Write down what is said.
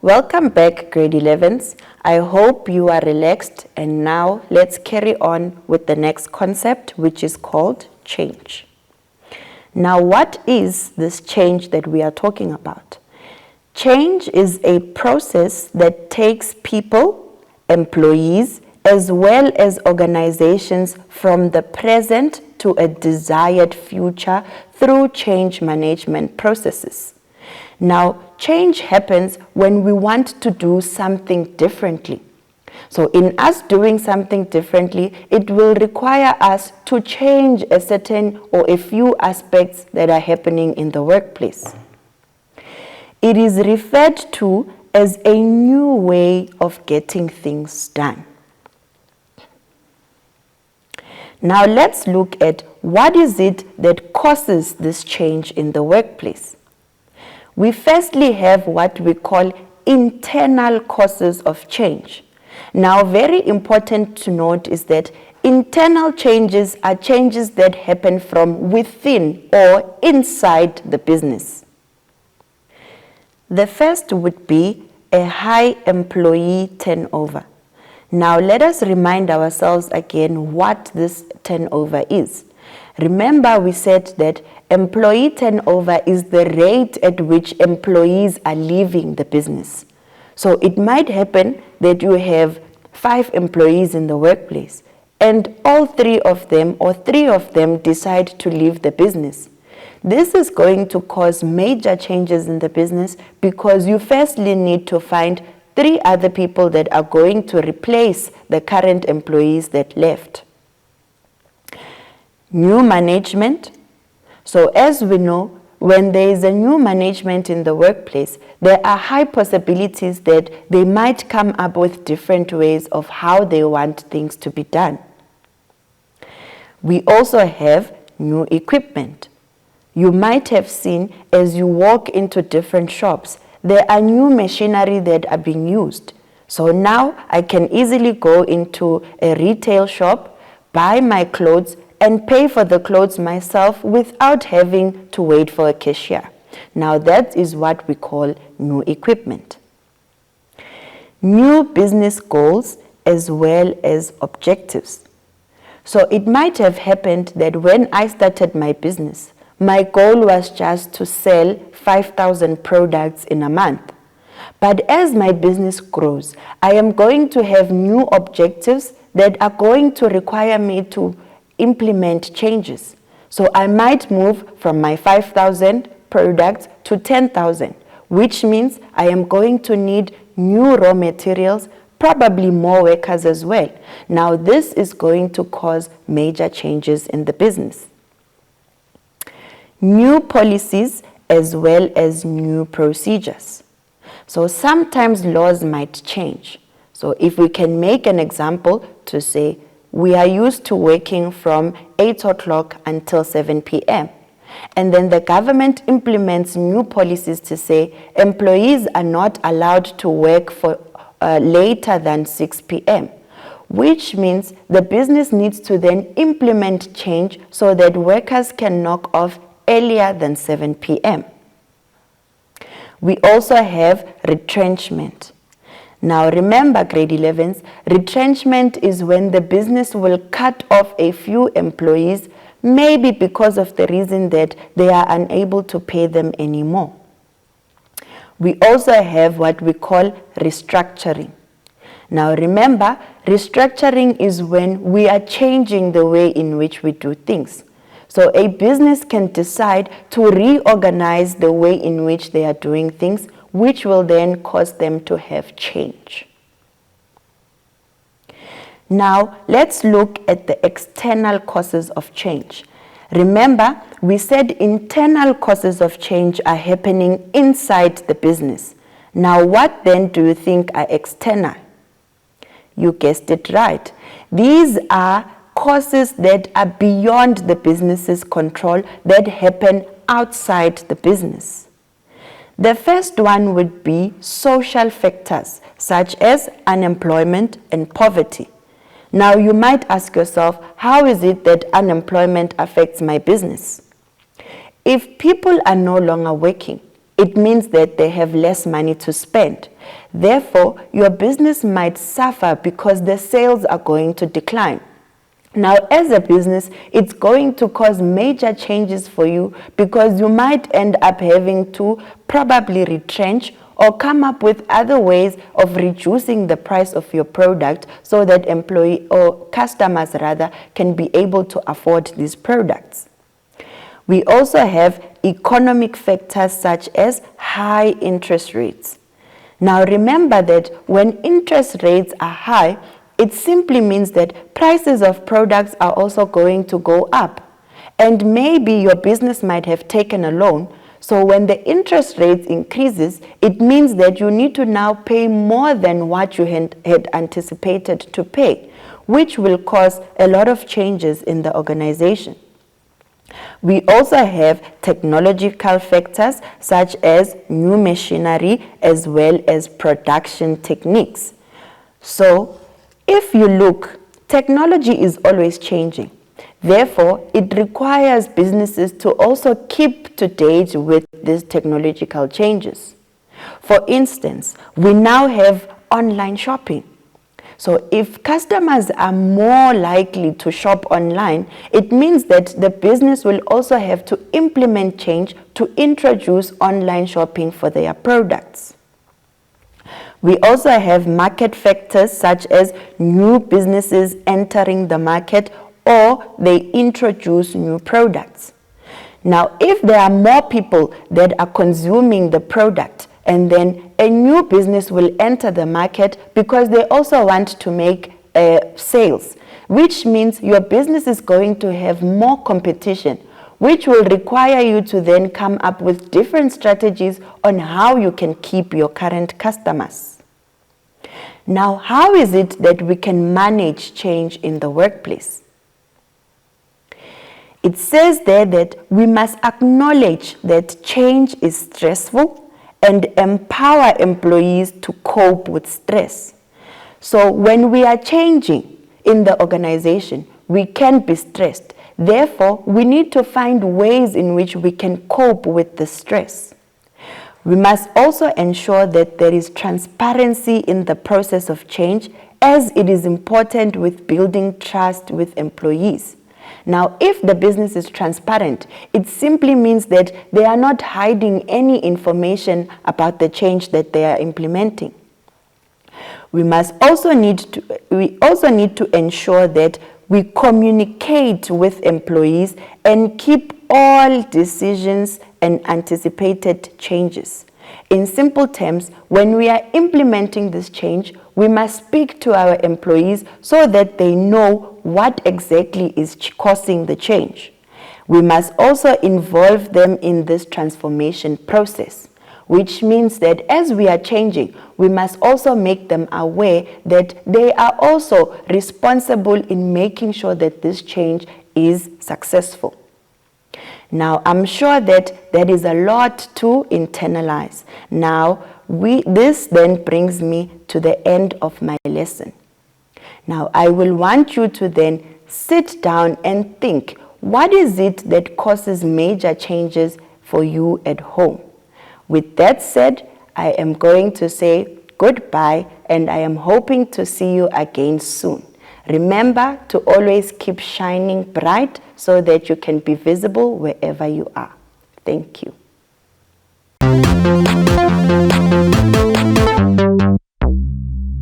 Welcome back, grade 11s. I hope you are relaxed, and now let's carry on with the next concept, which is called change. Now, what is this change that we are talking about? Change is a process that takes people, employees, as well as organizations from the present to a desired future through change management processes. Now, change happens when we want to do something differently. So in us doing something differently, it will require us to change a certain or a few aspects that are happening in the workplace. It is referred to as a new way of getting things done. Now let's look at what is it that causes this change in the workplace. We firstly have what we call internal causes of change. Now, very important to note is that internal changes are changes that happen from within or inside the business. The first would be a high employee turnover. Now, let us remind ourselves again what this turnover is. Remember, we said that employee turnover is the rate at which employees are leaving the business. So it might happen that you have 5 employees in the workplace and all 3 of them or 3 of them decide to leave the business. This is going to cause major changes in the business because you firstly need to find 3 other people that are going to replace the current employees that left. New management. So as we know, when there is a new management in the workplace, there are high possibilities that they might come up with different ways of how they want things to be done. We also have new equipment. You might have seen as you walk into different shops, there are new machinery that are being used. So now I can easily go into a retail shop, buy my clothes, and pay for the clothes myself without having to wait for a cashier. Now that is what we call new equipment. New business goals as well as objectives. So it might have happened that when I started my business, my goal was just to sell 5,000 products in a month. But as my business grows, I am going to have new objectives that are going to require me to implement changes. So I might move from my 5,000 products to 10,000, which means I am going to need new raw materials, probably more workers as well. Now this is going to cause major changes in the business. New policies as well as new procedures. So sometimes laws might change. So if we can make an example to say, we are used to working from 8 o'clock until 7 p.m. And then the government implements new policies to say employees are not allowed to work for later than 6 p.m., which means the business needs to then implement change so that workers can knock off earlier than 7 p.m. We also have retrenchment. Now remember, grade 11s, retrenchment is when the business will cut off a few employees, maybe because of the reason that they are unable to pay them anymore. We also have what we call restructuring. Now remember, restructuring is when we are changing the way in which we do things. So a business can decide to reorganize the way in which they are doing things, which will then cause them to have change. Now, let's look at the external causes of change. Remember, we said internal causes of change are happening inside the business. Now, what then do you think are external? You guessed it right. These are causes that are beyond the business's control that happen outside the business. The first one would be social factors such as unemployment and poverty. Now you might ask yourself, how is it that unemployment affects my business? If people are no longer working, It means that they have less money to spend. Therefore, your business might suffer because the sales are going to decline. Now, as a business, it's going to cause major changes for you because you might end up having to probably retrench or come up with other ways of reducing the price of your product so that employee or customers rather can be able to afford these products. We also have economic factors such as high interest rates. Now remember that when interest rates are high, it simply means that prices of products are also going to go up. And maybe your business might have taken a loan, so when the interest rate increases, it means that you need to now pay more than what you had anticipated to pay, which will cause a lot of changes in the organization. We also have technological factors such as new machinery as well as production techniques. So, if you look, technology is always changing. Therefore, it requires businesses to also keep to date with these technological changes. For instance, we now have online shopping. So if customers are more likely to shop online, it means that the business will also have to implement change to introduce online shopping for their products. We also have market factors such as new businesses entering the market or they introduce new products. Now, if there are more people that are consuming the product, and then a new business will enter the market because they also want to make sales, which means your business is going to have more competition, which will require you to then come up with different strategies on how you can keep your current customers. Now, how is it that we can manage change in the workplace? It says there that we must acknowledge that change is stressful and empower employees to cope with stress. So when we are changing in the organization, we can be stressed. Therefore, we need to find ways in which we can cope with the stress. We must also ensure that there is transparency in the process of change, as it is important with building trust with employees. Now, if the business is transparent, it simply means that they are not hiding any information about the change that they are implementing. We also need to ensure that we communicate with employees and keep all decisions and anticipated changes. In simple terms, when we are implementing this change, we must speak to our employees so that they know what exactly is causing the change. We must also involve them in this transformation process, which means that as we are changing, we must also make them aware that they are also responsible in making sure that this change is successful. Now, I'm sure that there is a lot to internalize. Now, this then brings me to the end of my lesson. Now, I will want you to then sit down and think, what is it that causes major changes for you at home? With that said, I am going to say goodbye, and I am hoping to see you again soon. Remember to always keep shining bright so that you can be visible wherever you are. Thank you.